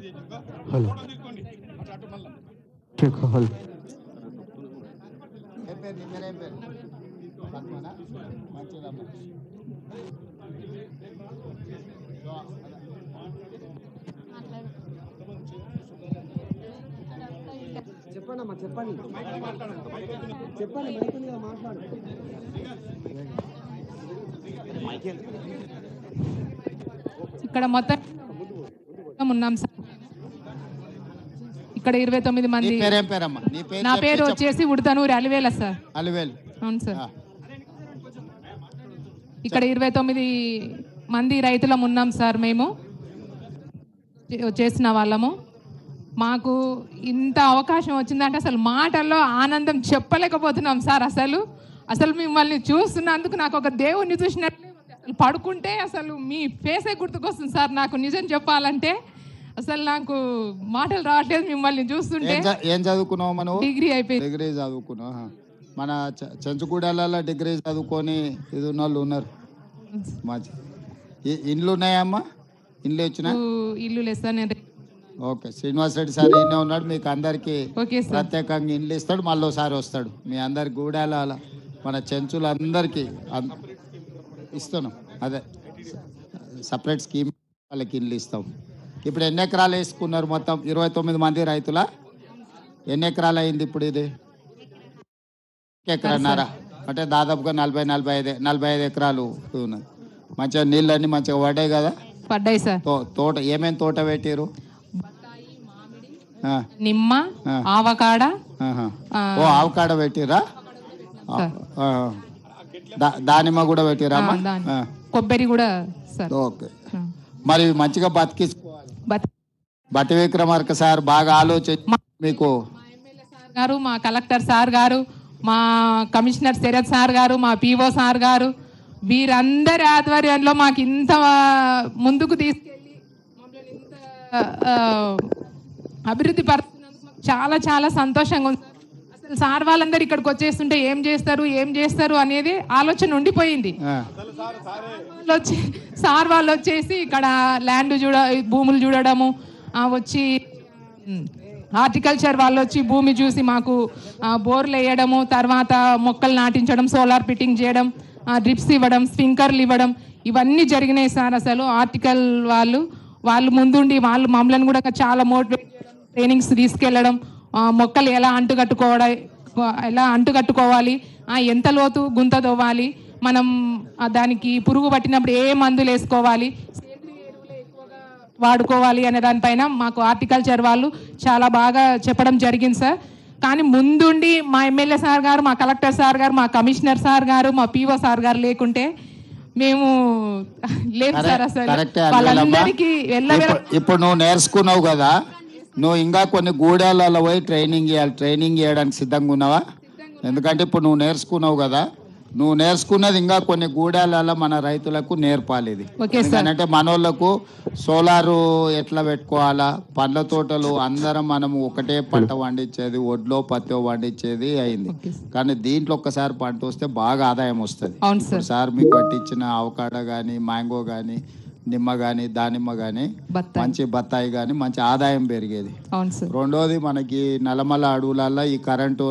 Hello hello చెప్పండి చెప్పండి చెప్పండి మాట్లాడు. ఇక్కడ మొత్తం ఉన్నాం సార్. ఇక్కడ 29 మంది. నా పేరు వచ్చేసి ఉడతనూరి అలివేల సార్. అవును సార్. ఇక్కడ 29 మంది రైతులం ఉన్నాం సార్. మేము చేసిన వాళ్ళము. మాకు ఇంత అవకాశం వచ్చిందంటే అసలు మాటల్లో ఆనందం చెప్పలేకపోతున్నాం సార్. అసలు మిమ్మల్ని చూస్తున్నందుకు నాకు ఒక దేవుణ్ణి చూసినట్లే అసలు పడుకుంటే అసలు మీ ఫేసే గుర్తుకొస్తుంది సార్. నాకు నిజం చెప్పాలంటే అసలు నాకు మాటలు రావట్లేదు మిమ్మల్ని చూస్తుంటే. ఏం చదువుకున్నావు మనం? డిగ్రీ అయిపోయింది. డిగ్రీ చదువుకున్నావు. మన చెంచుగూడలలో డిగ్రీ చదువుకొని ఇది ఉన్న వాళ్ళు ఉన్నారు. ఇండ్లు ఉన్నాయమ్మా? ఇండ్లు వచ్చినా? ఇల్లు లేదు సార్. నేను ఓకే, శ్రీనివాస్ రెడ్డి సార్ ఈయనే ఉన్నాడు. మీకు అందరికి ప్రత్యేకంగా ఇండ్లు ఇస్తాడు. మళ్ళీ ఒకసారి వస్తాడు. మీ అందరి గూడాల మన చెంచులందరికీ ఇస్తున్నాం. అదే సపరేట్ స్కీమ్ వాళ్ళకి ఇండ్లు ఇస్తాం. ఇప్పుడు ఎన్ని ఎకరాలు వేసుకున్నారు? మొత్తం 29 మంది రైతుల ఎన్ని ఎకరాలు అయింది ఇప్పుడు? ఇది ఎకరన్నారా అంటే దాదాపుగా 45 ఎకరాలు ఉన్నది. మంచిగా నీళ్ళన్నీ మంచిగా పడ్డాయి కదా? పడ్డాయి సార్. తోట ఏమేమి తోట పెట్టారు? నిమ్మ, ఆవకాడ. ఆవకాడ పెట్టిరా? దానిమ్మ కూడా పెట్టిరా? కొబ్బరి కూడా సార్. ఓకే, మరి మంచిగా బతికించుకోవాలి. బట్టి విక్రమార్క సార్ బాగా ఆలోచించి మీకు గారు, మా కలెక్టర్ సార్ గారు, మా కమిషనర్ శరత్ సార్ గారు, మా పిఓ సార్ గారు, వీరందరి ఆధ్వర్యంలో మాకు ఇంత ముందుకు తీసుకెళ్ళి మమ్మల్ని ఇంత అభివృద్ధి పరుస్తున్నందుకు చాలా చాలా సంతోషంగా ఉంది. అసలు సార్ వాళ్ళందరూ ఇక్కడికి వచ్చేస్తుంటే ఏం చేస్తారు అనేది ఆలోచన ఉండిపోయింది. సార్ వాళ్ళు వచ్చేసి ఇక్కడ ల్యాండ్ భూములు చూడడము, వచ్చి హార్టికల్చర్ వాళ్ళు వచ్చి భూమి చూసి మాకు బోర్లు వేయడము, తర్వాత మొక్కలు నాటించడం, సోలార్ ఫిట్టింగ్ చేయడం, డ్రిప్స్ ఇవ్వడం, స్ప్రింకర్లు ఇవ్వడం, ఇవన్నీ జరిగినాయి సార్. అసలు ఆర్టికల్ వాళ్ళు ముందుండి వాళ్ళు మమ్మల్ని కూడా చాలా మోటివేట్ చేయడం, ట్రైనింగ్స్ తీసుకెళ్లడం, మొక్కలు ఎలా అంటుకట్టుకోవాలి, ఎంత లోతు గుంత తవ్వాలి, మనం దానికి పురుగు పట్టినప్పుడు ఏ మందులు వేసుకోవాలి, సేంద్రియ ఎరువులు ఎక్కువగా వాడుకోవాలి అనే దానిపైన మాకు హార్టికల్చర్ వాళ్ళు చాలా బాగా చెప్పడం జరిగింది సార్. కానీ ముందుండి మా ఎమ్మెల్యే సార్ గారు, మా కలెక్టర్ సార్ గారు, మా కమిషనర్ సార్ గారు, మా పిఓ సార్ గారు లేకుంటే మేము లేదు సార్. అసలు వాళ్ళందరికీ ఇప్పుడు నువ్వు నేర్చుకున్నావు కదా, నువ్వు ఇంకా కొన్ని గూడాలలో పోయి ట్రైనింగ్ చేయడానికి సిద్ధంగా ఉన్నావా? ఎందుకంటే ఇప్పుడు నువ్వు నేర్చుకున్నావు కదా, నువ్వు నేర్చుకున్నది ఇంకా కొన్ని గూడాలలో మన రైతులకు నేర్పాలి. ఇది ఎందుకంటే మనోళ్ళకు సోలారు ఎట్లా పెట్టుకోవాలా, పండ్ల తోటలు అందరం మనము ఒకటే పంట పండించేది, ఒడ్లో పత్తి పండించేది అయింది. కానీ దీంట్లో ఒక్కసారి పంట వస్తే బాగా ఆదాయం వస్తుంది. సార్ మీకు పట్టించిన అవకాడో కానీ, మ్యాంగో కానీ, నిమ్మ కానీ, దానిమ్మ కానీ, మంచి బత్తాయి కానీ మంచి ఆదాయం పెరిగేది. రెండోది మనకి నల్లమల్ల అడవులలో ఈ కరెంట్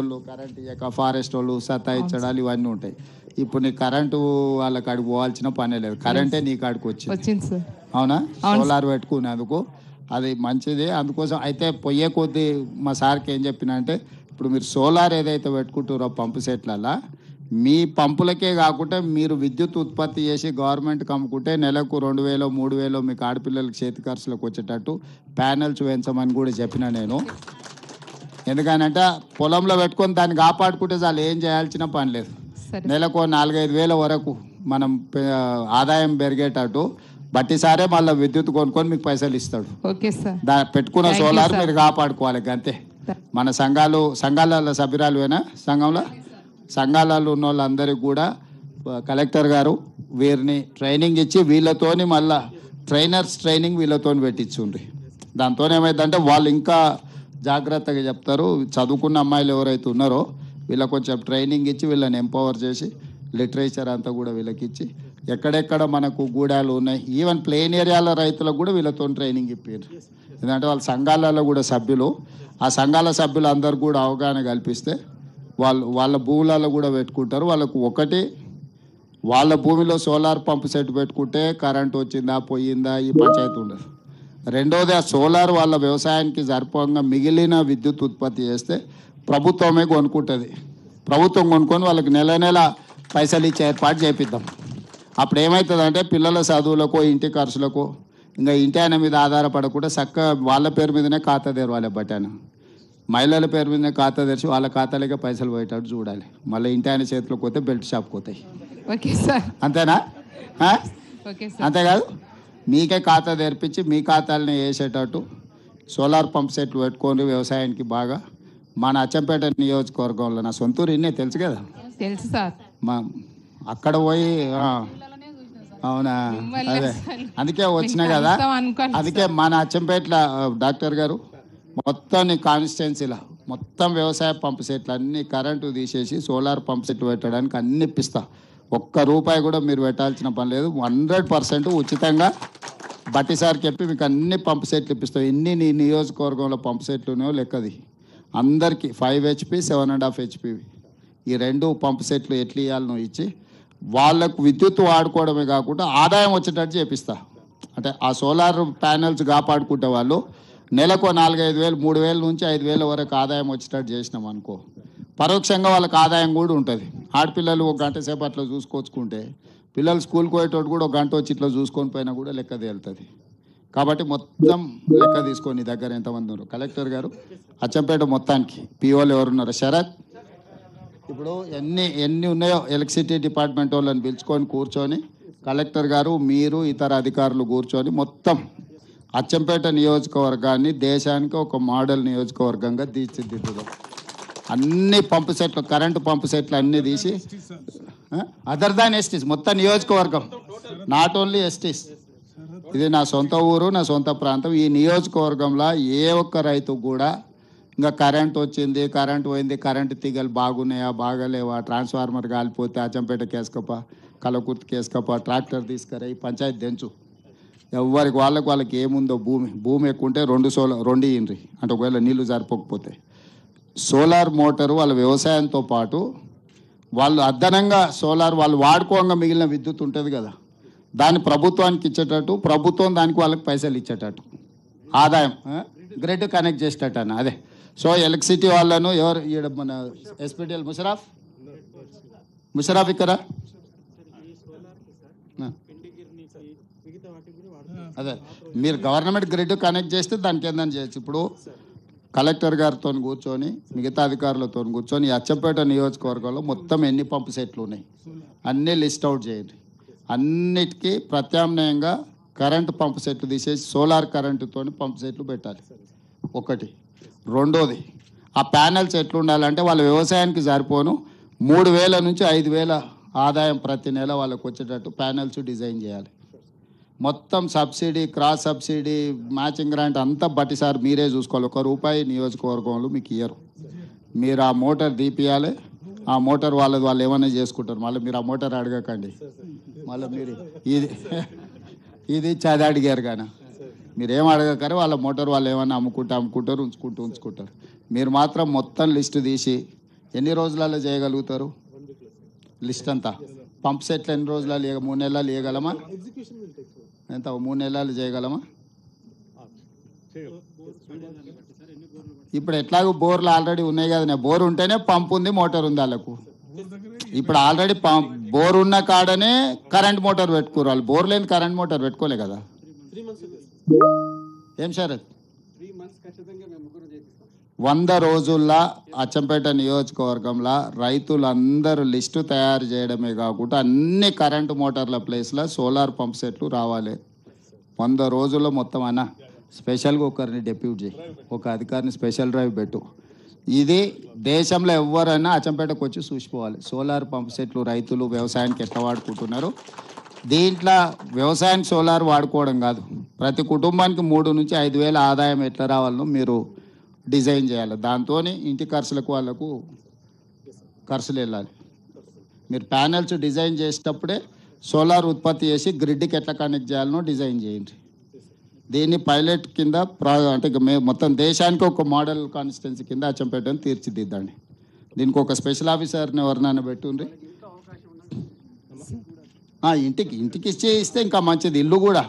ఇక ఫారెస్ట్ వాళ్ళు సతాయించడాలు ఇవన్నీ ఉంటాయి. ఇప్పుడు నీ కరెంటు వాళ్ళ కాడికి పోవాల్సిన పనే లేదు, కరెంటే నీ కాడికి వచ్చింది. అవునా? సోలార్ పెట్టుకునేందుకు అది మంచిది. అందుకోసం అయితే పొయ్యే కొద్దీ మా సార్కి ఏం చెప్పిన అంటే, ఇప్పుడు మీరు సోలార్ ఏదైతే పెట్టుకుంటారో పంపు సెట్లలో, మీ పంపులకే కాకుండా మీరు విద్యుత్ ఉత్పత్తి చేసి గవర్నమెంట్కి అమ్ముకుంటే నెలకు 2000 3000 మీకు ఆడపిల్లలకి చేతి ఖర్చులకు వచ్చేటట్టు ప్యానెల్స్ వేయించమని కూడా చెప్పిన నేను. ఎందుకనంటే పొలంలో పెట్టుకొని దాన్ని కాపాడుకుంటే చాలు, ఏం చేయాల్సిన పని లేదు. నెలకు 4-5 వేల వరకు మనం ఆదాయం పెరిగేటట్టు బట్టి సారే మళ్ళీ విద్యుత్ కొనుక్కొని మీకు పైసలు ఇస్తాడు. పెట్టుకున్న సోలార్ మీరు కాపాడుకోవాలి అంతే. మన సంఘాలలో సభ్యురాలువేనా? సంఘాలలో ఉన్న వాళ్ళందరికీ కూడా కలెక్టర్ గారు వీరిని ట్రైనింగ్ ఇచ్చి వీళ్ళతోని మళ్ళా ట్రైనింగ్ వీళ్ళతో పెట్టించుండ్రి. దాంతో ఏమైందంటే వాళ్ళు ఇంకా జాగ్రత్తగా చెప్తారు. చదువుకున్న అమ్మాయిలు ఎవరైతే ఉన్నారో వీళ్ళకి కొంచెం ట్రైనింగ్ ఇచ్చి వీళ్ళని ఎంపవర్ చేసి లిటరేచర్ అంతా కూడా వీళ్ళకి ఇచ్చి ఎక్కడెక్కడ మనకు గూడాలు ఉన్నాయి, ఈవెన్ ప్లెయిన్ ఏరియాల రైతులకు కూడా వీళ్ళతో ట్రైనింగ్ ఇప్పారు. ఎందుకంటే వాళ్ళ సంఘాలలో కూడా సభ్యులు, ఆ సంఘాల సభ్యులు అందరు కూడా అవగాహన కల్పిస్తే వాళ్ళ భూములలో కూడా పెట్టుకుంటారు. వాళ్ళకు ఒకటి, వాళ్ళ భూమిలో సోలార్ పంపు సెట్ పెట్టుకుంటే కరెంట్ వచ్చిందా పోయిందా ఈ పంచాయతీ ఉండదు. రెండోది, ఆ సోలార్ వాళ్ళ వ్యవసాయానికి సరిపోగా మిగిలిన విద్యుత్ ఉత్పత్తి చేస్తే ప్రభుత్వమే కొనుక్కుంటుంది. ప్రభుత్వం కొనుక్కొని వాళ్ళకి నెల నెల పైసలు ఇచ్చే ఏర్పాటు చేపిద్దాం. అప్పుడు ఏమవుతుందంటే పిల్లల చదువులకు, ఇంటి ఖర్చులకు, ఇంకా ఇంటి ఆయన మీద ఆధారపడకుండా చక్కగా వాళ్ళ పేరు మీదనే ఖాతా తెరవాలి. బట్టాను మహిళల పేరు మీదనే ఖాతా తెరిచి వాళ్ళ ఖాతాలకే పైసలు పోయేటట్టు చూడాలి. మళ్ళీ ఇంటి ఆయన చేతిలోకి పోతే బెల్ట్ షాప్కి పోతాయి. Okay sir. అంతేనా? Okay sir. అంతేకాదు, మీకే ఖాతా తెరిపించి మీ ఖాతాలని వేసేటట్టు సోలార్ పంప్ సెట్లు పెట్టుకొని వ్యవసాయానికి బాగా. మన అచ్చంపేట నియోజకవర్గంలో నా సొంతూరు ఇన్నే తెలుసు కదా. తెలుసు సార్. మా అక్కడ పోయి అవునా, అదే అందుకే వచ్చినా కదా. అందుకే మన అచ్చంపేటల డాక్టర్ గారు మొత్తం కాన్స్టిట్యున్సీలో మొత్తం వ్యవసాయ పంపు సెట్లు అన్ని కరెంటు తీసేసి సోలార్ పంప్ సెట్లు పెట్టడానికి అన్ని ఇప్పిస్తా. ఒక్క రూపాయి కూడా మీరు పెట్టాల్సిన పని లేదు. 100% ఉచితంగా బట్టి సార్కి చెప్పి మీకు అన్ని పంపు సెట్లు ఇప్పిస్తాం. ఎన్ని నీ నియోజకవర్గంలో పంపు సెట్లు ఉన్నాయో లెక్కది. అందరికీ 5 HP 7.5 HP ఈ 2 పంపు సెట్లు ఎట్లు ఇవ్వాలనో ఇచ్చి వాళ్ళకు విద్యుత్ వాడుకోవడమే కాకుండా ఆదాయం వచ్చేటట్టు చేపిస్తా. అంటే ఆ సోలార్ ప్యానెల్స్ కాపాడుకుంటే వాళ్ళు నెలకు 4-5 వేలు, 3 వేల నుంచి 5 వేల వరకు ఆదాయం వచ్చేటట్టు చేసినాం అనుకో, పరోక్షంగా వాళ్ళకి ఆదాయం కూడా ఉంటుంది. ఆడపిల్లలు 1 గంట సేపు అట్లా చూసుకొచ్చుకుంటే పిల్లలు స్కూల్కి పోయేటోడు కూడా 1 గంట వచ్చి ఇట్లా చూసుకొని పోయినా కూడా లెక్క తేలుతుంది. కాబట్టి మొత్తం లెక్క తీసుకొని దగ్గర ఎంతమంది ఉన్నారు కలెక్టర్ గారు అచ్చంపేట మొత్తానికి పిఓలు ఎవరున్నారు? శరత్, ఇప్పుడు ఎన్ని ఉన్నాయో ఎలక్ట్రిసిటీ డిపార్ట్మెంట్ వాళ్ళని పిలుచుకొని కూర్చొని కలెక్టర్ గారు, మీరు, ఇతర అధికారులు కూర్చొని మొత్తం అచ్చంపేట నియోజకవర్గాన్ని దేశానికి ఒక మోడల్ నియోజకవర్గంగా తీర్చిదిద్దుదాం. అన్ని పంపు సెట్లు, కరెంటు పంపు సెట్లు అన్నీ తీసి, అదర్ దాన్ ఎస్టీస్ మొత్తం నియోజకవర్గం, నాట్ ఓన్లీ ఎస్టీస్. ఇది నా సొంత ఊరు, నా సొంత ప్రాంతం. ఈ నియోజకవర్గంలో ఏ ఒక్క రైతు కూడా ఇంకా కరెంట్ వచ్చింది, కరెంట్ పోయింది, కరెంటు తీగలు బాగున్నాయా బాగాలేవా, ట్రాన్స్ఫార్మర్ కాలిపోతే అచ్చంపేట కేసుకప్ప, కలకుర్తి కేసుకప్ప, ట్రాక్టర్ తీసుకురా ఈ పంచాయతీ తెంచు. ఎవరికి వాళ్ళకి ఏముందో భూమి ఎక్కువ ఉంటే 2 ఇండ్రి అంటే ఒకవేళ నీళ్లు సరిపోకపోతే సోలార్ మోటారు వాళ్ళ వ్యవసాయంతో పాటు వాళ్ళు అదనంగా సోలార్ వాళ్ళు వాడుకోగా మిగిలిన విద్యుత్ ఉంటుంది కదా, దాన్ని ప్రభుత్వానికి ఇచ్చేటట్టు, ప్రభుత్వం దానికి వాళ్ళకి పైసలు ఇచ్చేటట్టు, ఆదాయం గ్రిడ్ కనెక్ట్ చేసేటట్టు అన్న. అదే సో ఎలక్ట్రిసిటీ వాళ్ళను ఎవరు ఈడ మన ఎస్పీటీఎల్ ముషరాఫ్ ఇక్కడ అదే మీరు గవర్నమెంట్ గ్రిడ్ కనెక్ట్ చేస్తే దానికి ఏందని చేయొచ్చు. ఇప్పుడు కలెక్టర్ గారితో కూర్చొని మిగతా అధికారులతో కూర్చొని అచ్చంపేట నియోజకవర్గంలో మొత్తం ఎన్ని పంపు సెట్లు ఉన్నాయి అన్నీ లిస్ట్ అవుట్ చేయండి. అన్నిటికీ ప్రత్యామ్నాయంగా కరెంటు పంపు సెట్లు తీసేసి సోలార్ కరెంటుతో పంపు సెట్లు పెట్టాలి ఒకటి. రెండోది, ఆ ప్యానెల్స్ ఎట్లుండాలంటే వాళ్ళ వ్యవసాయానికి సరిపోను 3,000 నుంచి 5,000 ఆదాయం ప్రతి నెల వాళ్ళకు వచ్చేటట్టు ప్యానెల్స్ డిజైన్ చేయాలి. మొత్తం subsidy, cross subsidy, matching grant అంతా బట్టి సార్ మీరే చూసుకోవాలి. ₹1 నియోజకవర్గంలో మీకు ఇయ్యరు. మీరు ఆ మోటార్ తీపియాలి. ఆ మోటార్ వాళ్ళు ఏమైనా చేసుకుంటారు. మళ్ళీ మీరు ఆ మోటార్ అడగకండి. మళ్ళీ మీరు ఇది ఇచ్చి అడిగారు కానీ మీరేం అడగకరే వాళ్ళ మోటార్ వాళ్ళు ఏమైనా అమ్ముకుంటారు, ఉంచుకుంటారు. మీరు మాత్రం మొత్తం లిస్టు తీసి ఎన్ని రోజులలో చేయగలుగుతారు లిస్ట్ అంతా? పంప్ సెట్లు ఎన్ని రోజులలో 3 నెలలు ఇవ్వగలమా? ఎంత 3 నెలలు చేయగలమా? ఇప్పుడు ఎట్లాగో బోర్లు ఆల్రెడీ ఉన్నాయి కదా, బోర్ ఉంటేనే పంప్ ఉంది, మోటార్ ఉంది వాళ్ళకు. ఇప్పుడు ఆల్రెడీ బోర్ ఉన్న కాడనే కరెంట్ మోటార్ పెట్టుకోరు వాళ్ళు. బోర్ లేని కరెంట్ మోటార్ పెట్టుకోలే కదా. ఏం శరత్? 100 రోజుల్లో అచ్చంపేట నియోజకవర్గంలో రైతులందరూ లిస్టు తయారు చేయడమే కాకుండా అన్ని కరెంటు మోటార్ల ప్లేస్లో సోలార్ పంప్ సెట్లు రావాలి. 100 రోజుల్లో మొత్తం అన్న స్పెషల్గా ఒకరిని డెప్యూట్ చేయి, ఒక అధికారిని స్పెషల్ డ్రైవ్ పెట్టు. ఇది దేశంలో ఎవరైనా అచ్చంపేటకు వచ్చి చూసిపోవాలి సోలార్ పంప్ సెట్లు రైతులు వ్యవసాయానికి ఎట్లా వాడుకుంటున్నారు. దీంట్లో వ్యవసాయానికి సోలార్ వాడుకోవడం కాదు, ప్రతి కుటుంబానికి 3 నుంచి 5,000 ఆదాయం ఎట్లా రావాలో మీరు డిజైన్ చేయాలి. దాంతో ఇంటి ఖర్చులకు వాళ్ళకు ఖర్చులు వెళ్ళాలి. మీరు ప్యానెల్స్ డిజైన్ చేసేటప్పుడే సోలార్ ఉత్పత్తి చేసి గ్రిడ్కి ఎట్లా కనెక్ట్ చేయాలనో డిజైన్ చేయండి. దీన్ని పైలట్ కింద అంటే మొత్తం దేశానికి ఒక మోడల్ కాన్స్టిట్యున్సీ కింద అచ్చంపేటను తీర్చిదిద్దండి. దీనికి ఒక స్పెషల్ ఆఫీసర్ని ఎవరినైనా పెట్టుండ్రి. ఇంటికి ఇస్తే ఇంకా మంచిది. ఇల్లు కూడా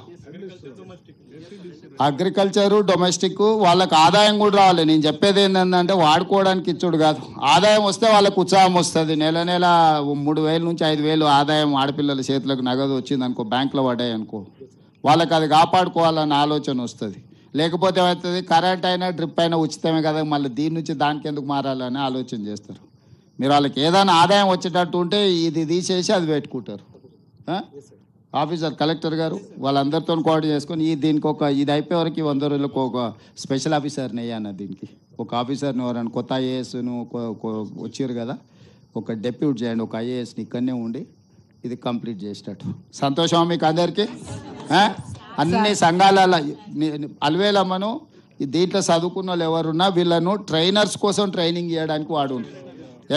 అగ్రికల్చరు డొమెస్టిక్ వాళ్ళకి ఆదాయం కూడా రావాలి. నేను చెప్పేది ఏంటంటే వాడుకోవడానికి ఇచ్చుడు కాదు, ఆదాయం వస్తే వాళ్ళకు ఉత్సాహం వస్తుంది. నెల 3,000 నుంచి 5,000 ఆదాయం ఆడపిల్లల చేతులకు నగదు వచ్చింది అనుకో, బ్యాంకులో పడ్డాయి అనుకో, వాళ్ళకి అది కాపాడుకోవాలన్న ఆలోచన వస్తుంది. లేకపోతే ఏమవుతుంది, కరెంట్ అయినా డ్రిప్ అయినా ఉచితమే కదా, మళ్ళీ దీని నుంచి దానికి ఎందుకు మారాలని ఆలోచన చేస్తారు. మీరు వాళ్ళకి ఏదైనా ఆదాయం వచ్చేటట్టు ఉంటే ఇది తీసేసి అది పెట్టుకుంటారు. ఆఫీసర్ కలెక్టర్ గారు వాళ్ళందరితో కోఆర్డినేట్ చేసుకొని దీనికి ఇది అయిపోయే వరకు 100 రోజులకు ఒక స్పెషల్ ఆఫీసర్ని వేయన్న. దీనికి ఒక ఆఫీసర్ని ఎవరైనా కొత్త ఐఏఎస్ను వచ్చారు కదా, ఒక డెప్యూట్ చేయండి, ఒక ఐఏఎస్ని ఇక్కడనే ఉండి ఇది కంప్లీట్ చేసేటట్టు. సంతోషమా మీకు అందరికీ? అన్ని సంఘాల అలవేలమ్మను దీంట్లో చదువుకున్న వాళ్ళు ఎవరున్నా వీళ్ళను ట్రైనర్స్ కోసం ట్రైనింగ్ చేయడానికి వాడు.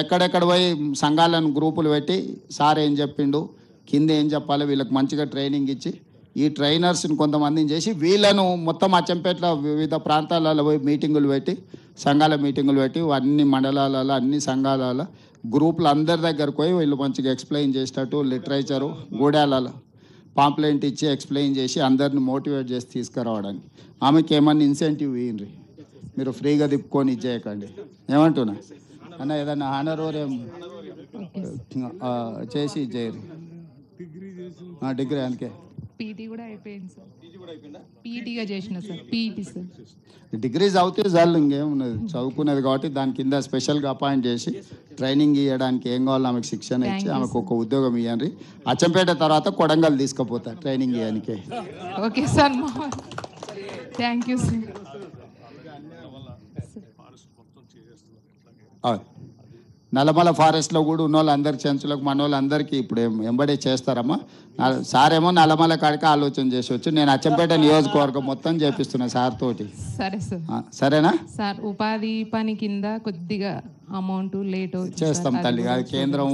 ఎక్కడెక్కడ పోయి సంఘాలను గ్రూపులు పెట్టి సార్ ఏం చెప్పిండు, కింద ఏం చెప్పాలి, వీళ్ళకి మంచిగా ట్రైనింగ్ ఇచ్చి ఈ ట్రైనర్స్ని కొంతమందిని చేసి వీళ్ళను మొత్తం అచ్చంపేటలో వివిధ ప్రాంతాలలో పోయి మీటింగులు పెట్టి, సంఘాల మీటింగులు పెట్టి, అన్ని మండలాలలో అన్ని సంఘాలలో గ్రూపులు అందరి దగ్గరకు పోయి వీళ్ళు మంచిగా ఎక్స్ప్లెయిన్ చేసేటట్టు లిటరేచరు గూడాలలో పాంప్లెంట్ ఇచ్చి ఎక్స్ప్లెయిన్ చేసి అందరిని మోటివేట్ చేసి తీసుకురావడానికి. ఆమెకి ఏమన్నా ఇన్సెంటివ్ ఇవ్వండి, మీరు ఫ్రీగా తిప్పుకొని ఇచ్చేయకండి. ఏమంటున్నా అన్న, ఏదన్నా హానరోరియం చేసి ఇచ్చేయరు. డిగ్రీ అందుకే పీటీ కూడా అయిపోయింది సార్. పీటీగా చేసిన సార్, పీటీ సార్. డిగ్రీ చదివితే చాలు, ఇంకేమున్నది, చదువుకునేది కాబట్టి దాని కింద స్పెషల్గా అపాయింట్ చేసి ట్రైనింగ్ ఇవ్వడానికి ఏం కావాలో ఆమెకు శిక్షణ ఇచ్చి ఆమెకు ఒక ఉద్యోగం ఇవ్వండి. అచ్చంపేట తర్వాత కొడంగల్ తీసుకుపోతా ట్రైనింగ్ ఇవ్వడానికి. Okay sir, thank you sir. Nallamala ఫారెస్ట్లో కూడా ఉన్న వాళ్ళందరి చెంచులకు మన వాళ్ళందరికీ ఇప్పుడు ఎంబడే చేస్తారమ్మా. సారేమో నల్లమల కాడికి ఆలోచన చేసొచ్చు, నేను అచ్చంపేట నియోజకవర్గం మొత్తం చేపిస్తున్నా సార్ తోటి. సరే సార్. సరేనా సార్? ఉపాధి పని కింద కొద్దిగా అమౌంట్ లేట్ చేస్తాం తల్లి, అది కేంద్రం